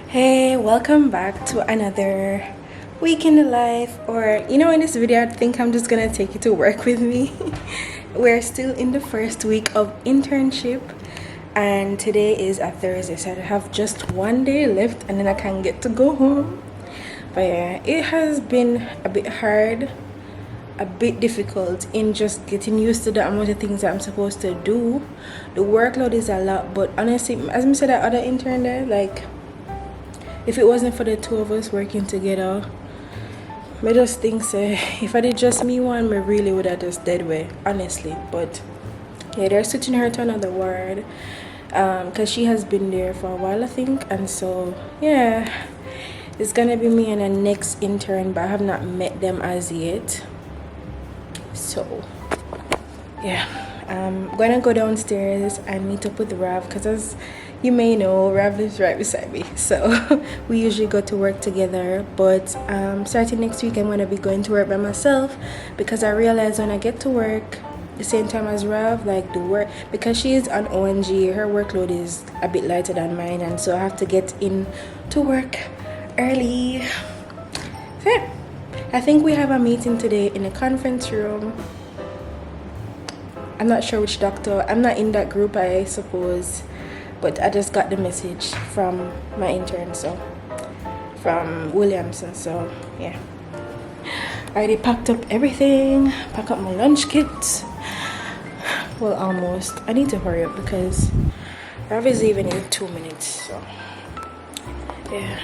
Hey, welcome back to another week in the life. Or, in this video, I think I'm just gonna take you to work with me. We're still in the first week of internship, and today is a Thursday, so I have just one day left and then I can get to go home. But yeah, it has been a bit hard, a bit difficult in just getting used to the amount of things that I'm supposed to do. The workload is a lot, but honestly, as I said, that other intern there, like, if it wasn't for the two of us working together, I just think so. If I did just me one, I really would have just dead way, honestly. But yeah, they're switching her to another ward, because she has been there for a while, I think, and so yeah, it's gonna be me and the next intern, but I have not met them as yet. So yeah, I'm gonna go downstairs and meet up with Rav, because as you may know, Rav lives right beside me, so we usually go to work together. But starting next week, I'm gonna be going to work by myself, because I realize when I get to work the same time as Rav, like the work, because she is on ONG, her workload is a bit lighter than mine, and so I have to get in to work early. So yeah, I think we have a meeting today in a conference room. I'm not sure which doctor. I'm not in that group, I suppose, but I just got the message from my intern, so from Williamson. So yeah, I already packed up everything, pack up my lunch kit. Well, almost. I need to hurry up because Rav is leaving in 2 minutes, so yeah.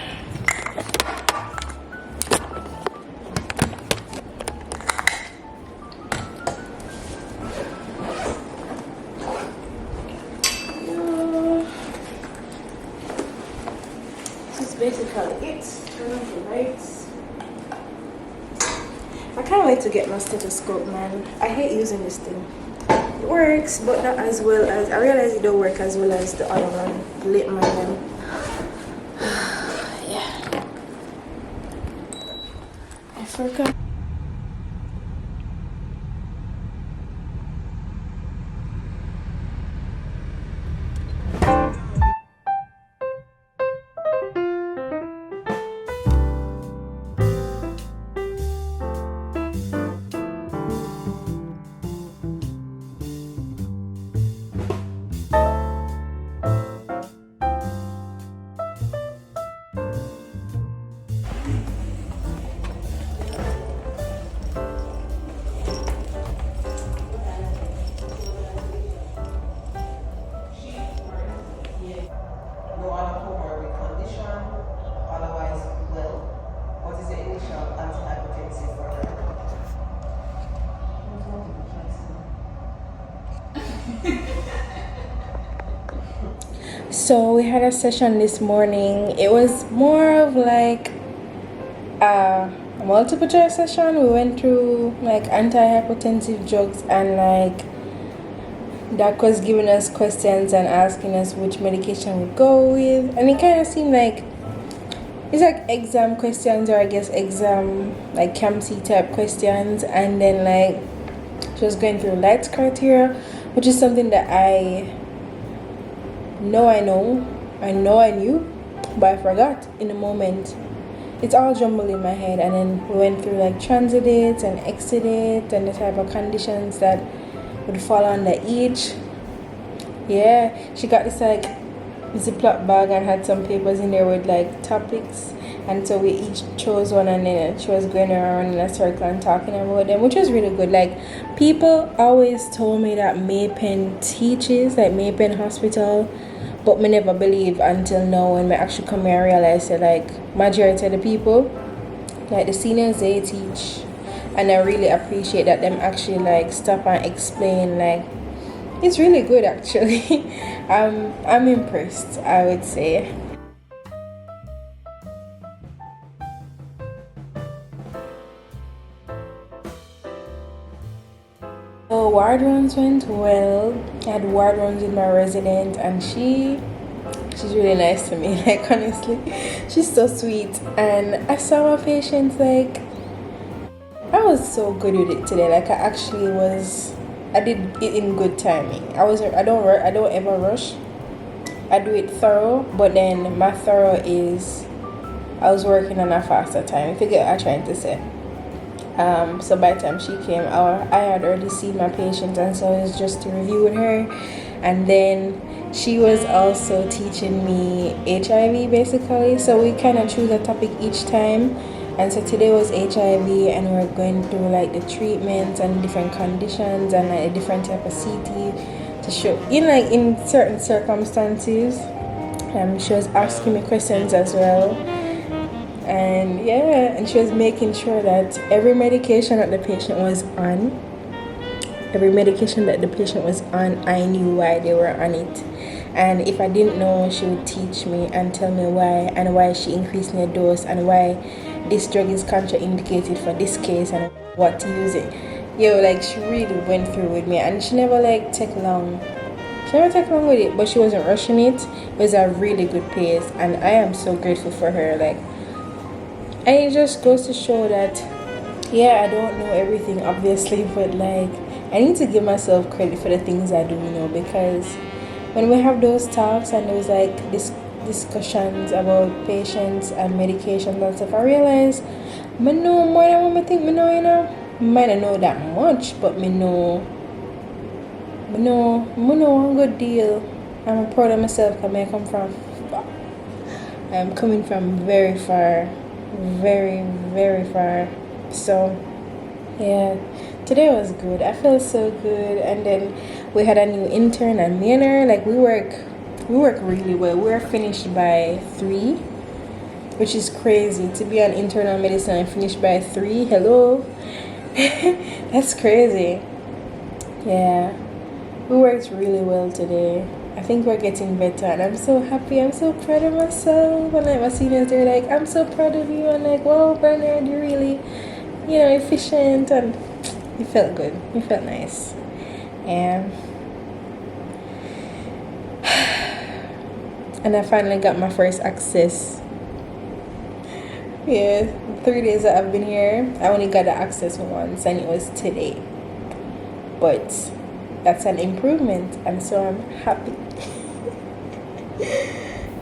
Basically it. Turn off the lights. I can't wait to get my stethoscope, man. I hate using this thing. It works, but not as well as I realize it don't work as well as the other one, the Litman one. Yeah, I forgot. So we had a session this morning. It was more of like a multiple choice session. We went through like antihypertensive drugs, and like Doc was giving us questions and asking us which medication we go with, and it kind of seemed like it's like exam questions, or I guess exam like CAMC type questions. And then like she was going through lights criteria, which is something that I I knew, but I forgot in the moment. It's all jumbled in my head. And then we went through like transidates and exudates and the type of conditions that would fall under each. Yeah, she got this like Ziploc bag and had some papers in there with like topics, and so we each chose one, and then she was going around in a circle and talking about them, which was really good. Like, people always told me that Maypen teaches, like Maypen Hospital, but me never believe until now when me actually come here and realize that like majority of the people, like the seniors, they teach, and I really appreciate that them actually like stop and explain. Like, it's really good actually. I'm impressed, I would say. So ward runs went well. I had ward runs with my resident, and she's really nice to me. Like, honestly, she's so sweet. And I saw my patients, like, I was so good with it today. Like, I did it in good timing. I don't ever rush. I do it thorough, but then my thorough is I was working on a faster time. If you get what I'm trying to say. So by the time she came, I had already seen my patient, and so it was just to review with her. And then she was also teaching me HIV basically. So we kind of choose a topic each time. And so today was HIV, and we're going through like the treatments and different conditions and like a different type of CT to show, like in certain circumstances. She was asking me questions as well, and yeah, and she was making sure that every medication that the patient was on, I knew why they were on it. And if I didn't know, she would teach me and tell me why, and why she increased the dose, and why this drug is contraindicated for this case, and what to use it. Like she really went through with me, and she never like take long. She never take long with it, but she wasn't rushing it. It was a really good pace, and I am so grateful for her. Like, and it just goes to show that, yeah, I don't know everything, obviously, but like, I need to give myself credit for the things I do know, because when we have those talks and those like discussions about patients and medications and stuff, I realize I know more than what I think I know. Might not know that much, but I know one good deal. I'm proud of myself because I'm coming from very far, very, very far. So yeah, today was good. I felt so good. And then we had a new intern, and me and her, like, we work really well. We're finished by 3, which is crazy to be an internal medicine and finish by 3. Hello. That's crazy. Yeah, we worked really well today. I think we're getting better, and I'm so happy. I'm so proud of myself. And like my seniors, they're like, "I'm so proud of you." And like, "Wow, Bernard, you're really, efficient." And it felt good. It felt nice. And I finally got my first access. Yeah, 3 days that I've been here, I only got the access once, and it was today. But that's an improvement, and so I'm happy.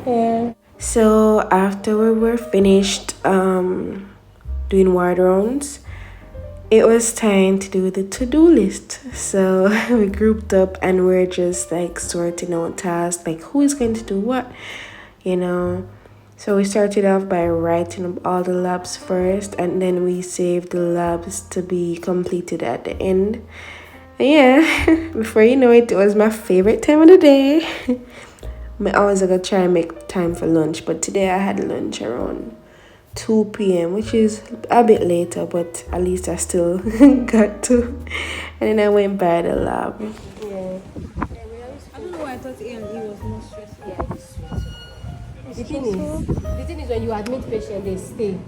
Yeah. So after we were finished doing ward rounds, it was time to do the to-do list. So we grouped up and we're just like sorting out tasks, like who is going to do what, So we started off by writing up all the labs first, and then we saved the labs to be completed at the end. And yeah, before you know it, it was my favorite time of the day. I always gonna try and make time for lunch, but today I had lunch around 2 p.m., which is a bit later, but at least I still got to. And then I went by the lab. Yeah. I don't know why I thought A&E was more stressful. Yeah, it's stressful. The thing is, when you admit patient, they stay.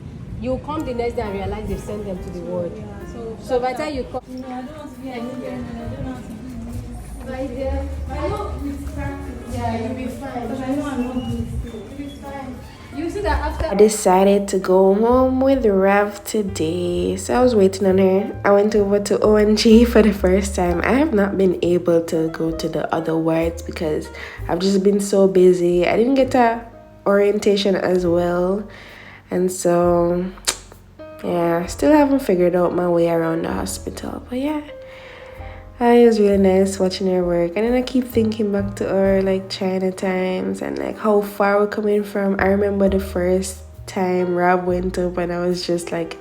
You come the next day and realize they've sent them to the ward. Yeah, so by the time you come, no, I don't want to be an intern. I don't know how to do this. Right there, I know it's practice. Yeah, you'll be fine. But I know I'm not doing it. You'll be fine. You see that after I decided to go home with Rev today, so I was waiting on her. I went over to ONG for the first time. I have not been able to go to the other wards because I've just been so busy. I didn't get a orientation as well, and so yeah, still haven't figured out my way around the hospital. But yeah, it was really nice watching her work, and then I keep thinking back to our like China times and like how far we're coming from. I remember the first time Rob went up, and I was just like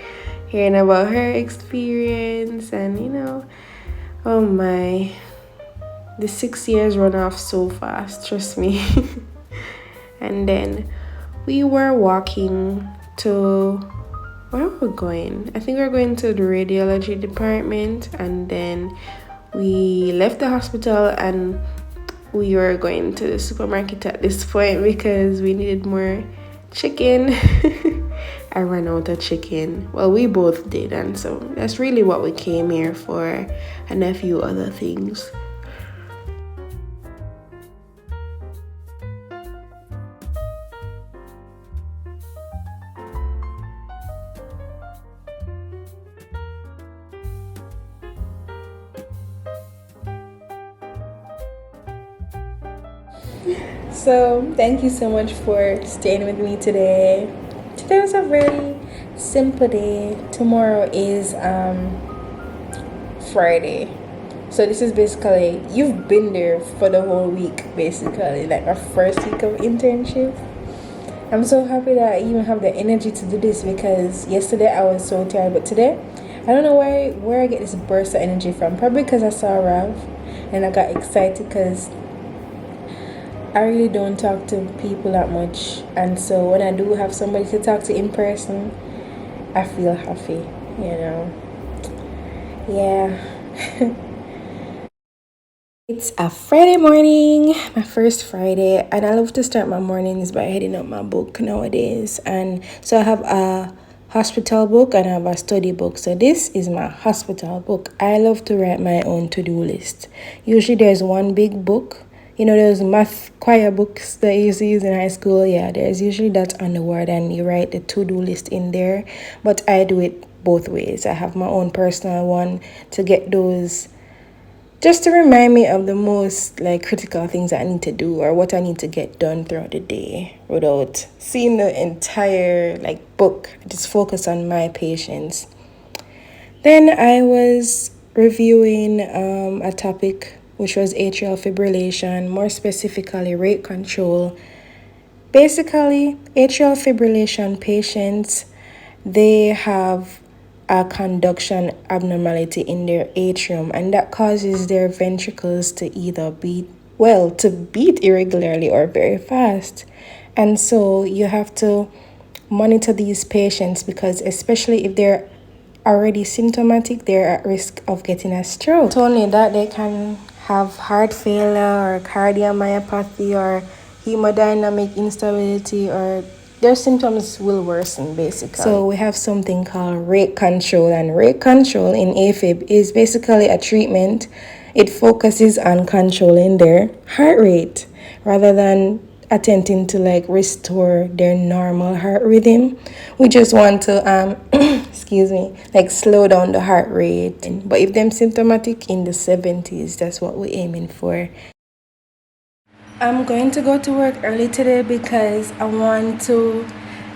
hearing about her experience, and oh my, the 6 years run off so fast, trust me. And then we were walking to, where were we going? I think we were going to the radiology department, and then we left the hospital and we were going to the supermarket at this point because we needed more chicken. I ran out of chicken. Well, we both did, and so that's really what we came here for, and a few other things. So thank you so much for staying with me today. Today was a very simple day. Tomorrow is Friday. So this is basically you've been there for the whole week, basically, like our first week of internship. I'm so happy that I even have the energy to do this because yesterday I was so tired, but today I don't know where I get this burst of energy from. Probably because I saw Rav and I got excited because I really don't talk to people that much, and so when I do have somebody to talk to in person, I feel happy, you know. Yeah. It's a Friday morning, my first Friday, and I love to start my mornings by heading up my book nowadays. And so I have a hospital book and I have a study book. So this is my hospital book. I love to write my own to-do list. Usually there's one big book. You know those math choir books that you used to use in high school? Yeah, there's usually that on the word and you write the to-do list in there. But I do it both ways. I have my own personal one to get those just to remind me of the most like critical things I need to do or what I need to get done throughout the day without seeing the entire like book. Just focus on my patients. Then I was reviewing a topic which was atrial fibrillation, more specifically rate control. Basically, atrial fibrillation patients, they have a conduction abnormality in their atrium, and that causes their ventricles to either beat irregularly or very fast. And so you have to monitor these patients because especially if they're already symptomatic, they're at risk of getting a stroke. Not only that, they can have heart failure or cardiomyopathy or hemodynamic instability, or their symptoms will worsen basically. So we have something called rate control, and rate control in AFib is basically a treatment. It focuses on controlling their heart rate rather than attempting to like restore their normal heart rhythm. We just want to excuse me, like slow down the heart rate. But if them symptomatic in the 70s, that's what we're aiming for. I'm going to go to work early today because I want to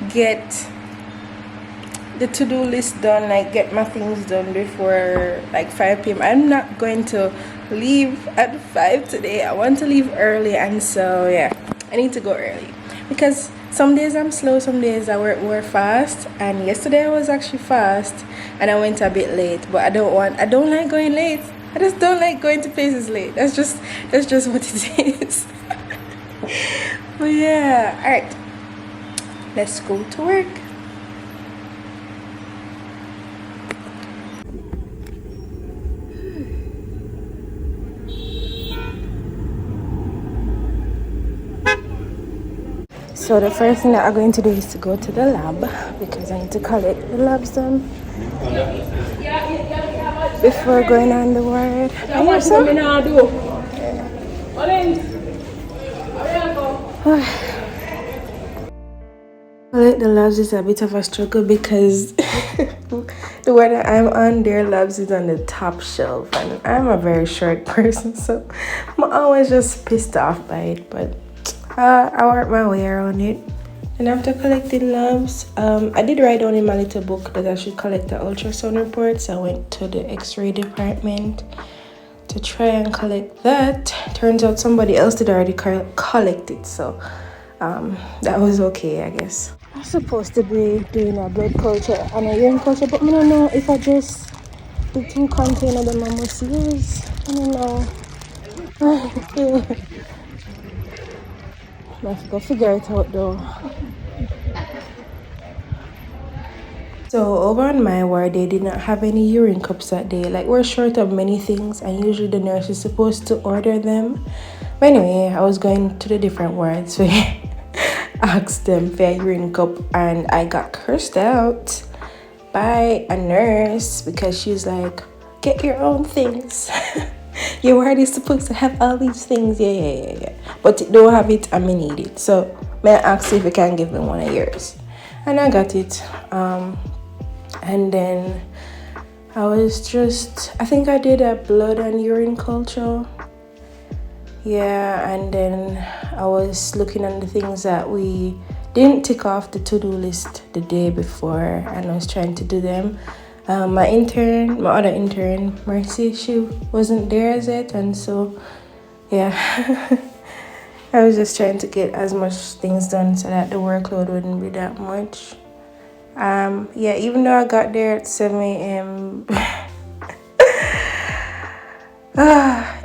get the to-do list done, like get my things done before like 5 p.m. I'm not going to leave at 5 today. I want to leave early, and so yeah, I need to go early because some days I'm slow, some days I work more fast, and yesterday I was actually fast and I went a bit late, but I don't like going late. I just don't like going to places late. That's just what it is. But yeah, all right, let's go to work. So the first thing that I'm going to do is to go to the lab because I need to collect the labs done before going on the ward. Collect the labs is a bit of a struggle because the ward that I'm on, their labs is on the top shelf, and I'm a very short person, so I'm always just pissed off by it, but I work my way around it. And after collecting labs, I did write down in my little book that I should collect the ultrasound reports. I went to the x-ray department to try and collect that. Turns out somebody else did already collect it, so that was okay, I guess. I'm supposed to be doing a blood culture and a urine culture, but I don't know if I just the two container them I must use. I don't know. I have to go figure it out though. So over on my ward, they did not have any urine cups that day. Like, we're short of many things, and usually the nurse is supposed to order them. But anyway, I was going to the different wards, so I asked them for a urine cup, and I got cursed out by a nurse because she's like, "Get your own things." Your ward is supposed to have all these things, yeah. But it don't have it, and me need it. So may I ask if you can give me one of yours? And I got it. And then I think I did a blood and urine culture. Yeah, and then I was looking at the things that we didn't tick off the to-do list the day before, and I was trying to do them. My other intern, Mercy, she wasn't there as yet, and so yeah, I was just trying to get as much things done so that the workload wouldn't be that much. Yeah, even though I got there at 7 a.m.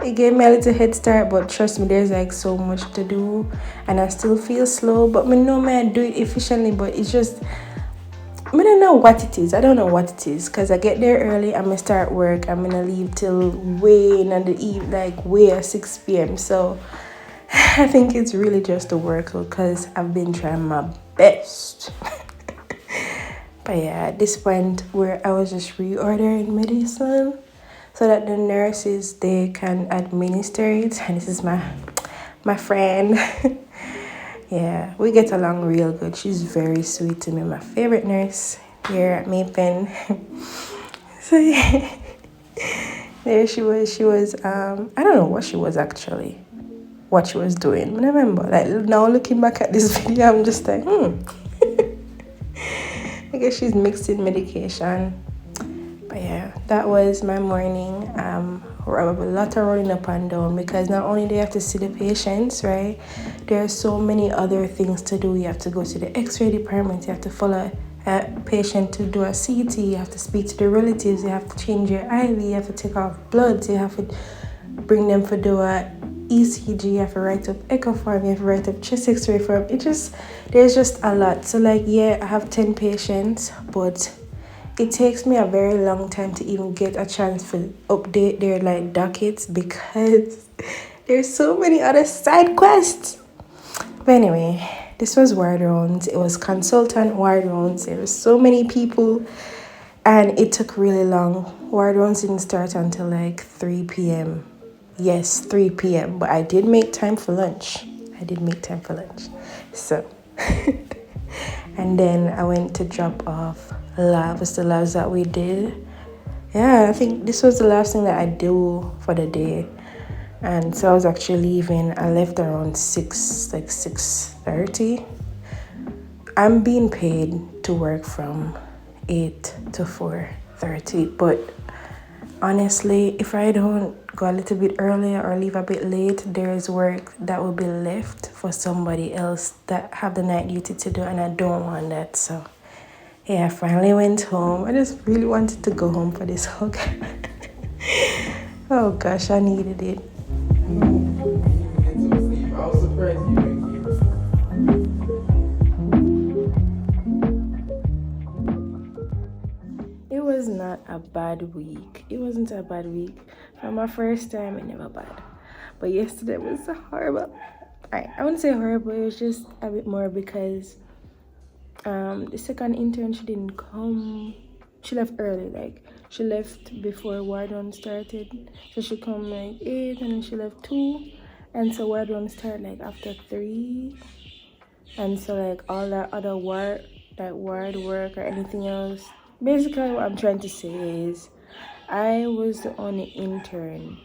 It gave me a little head start, but trust me, there's like so much to do, and I still feel slow. But me know I do it efficiently, but it's just I don't know what it is. I don't know what it is because I get there early. I'm gonna start work. I'm gonna leave till way in the eve, like way at 6 p.m. So I think it's really just the workload because I've been trying my best. But yeah, at this point where I was just reordering medicine so that the nurses they can administer it, and this is my friend. Yeah, we get along real good. She's very sweet to me. My favorite nurse here at Mapen. So yeah, there she was. She was I don't know what she was actually, what she was doing. I remember. Like now looking back at this video, I'm just like, I guess she's mixing medication. But yeah, that was my morning. A lot of running up and down because not only do you have to see the patients, right? There are so many other things to do. You have to go to the X-ray department. You have to follow a patient to do a CT. You have to speak to the relatives. You have to change your IV. You have to take off bloods. You have to bring them for do a ECG. You have to write up echo form. You have to write up chest X-ray form. There's just a lot. So like, yeah, I have 10 patients, but it takes me a very long time to even get a chance to update their like dockets because there's so many other side quests. But anyway, this was ward rounds. It was consultant ward rounds. There were so many people and it took really long. Ward rounds didn't start until like 3 p.m. Yes, 3 p.m. But I did make time for lunch. So and then I went to drop off labs, the labs that we did. Yeah, I think this was the last thing that I do for the day. And so I was actually leaving. I left around 6:30. I'm being paid to work from 8 to 4:30. But honestly, if I don't go a little bit earlier or leave a bit late, there is work that will be left for somebody else that have the night duty to do, and I don't want that. So yeah, I finally went home. I just really wanted to go home for this hug. Oh gosh, I needed it. I was surprised you didn't. It was not a bad week. It wasn't a bad week. For my first time, it never bad. But yesterday was horrible. I wouldn't say horrible, it was just a bit more because the second intern, she didn't come. She left early, like she left before ward one started. So she come like 8 and then she left 2. And so ward one started like after 3. And so like all that other ward work or anything else. Basically what I'm trying to say is I was the only intern.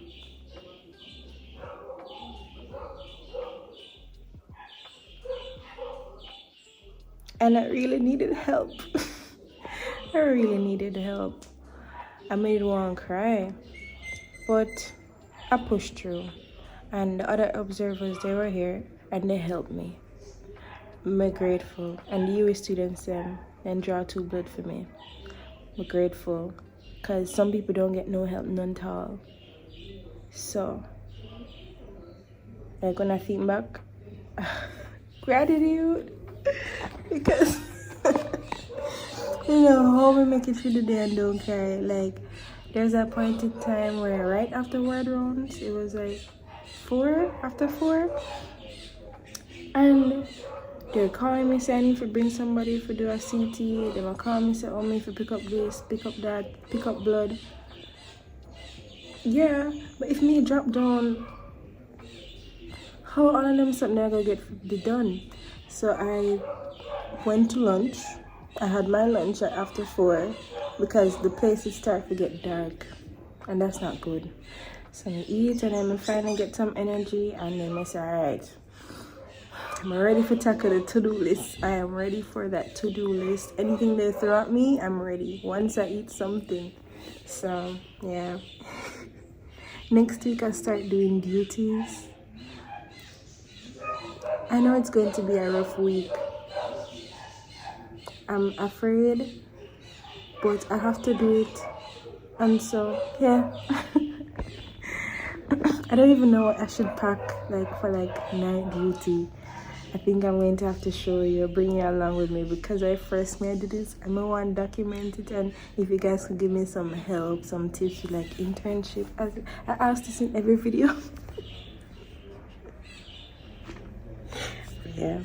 And I really needed help. I really needed help. I made one cry. But I pushed through. And the other observers, they were here and they helped me. I'm grateful. And the UA students then draw 2 blood for me. I'm grateful. Because some people don't get no help, none at all. So, like when I think back, gratitude. Because you know how we make it through the day and don't cry. Like there's a point in time where right after ward rounds, it was like 4 after 4, and they're calling me saying I need to bring somebody for do a CT. They were calling me saying oh me for pick up this, pick up that, pick up blood. Yeah, but if me drop down, how all of them something I gonna get done? So I went to lunch. I had my lunch at after 4 because the places start to get dark and that's not good. So I eat and then I finally get some energy and then I say, alright, I'm ready for tackle the to-do list. I am ready for that to-do list. Anything they throw at me, I'm ready. Once I eat something. So yeah. Next week I start doing duties. I know it's going to be a rough week. I'm afraid, but I have to do it. And so yeah. I don't even know what I should pack like for like night duty. I think I'm going to have to show you, bring you along with me because I first made this. I may want to document it, and if you guys could give me some help, some tips with like internship. I ask this in every video. Yeah.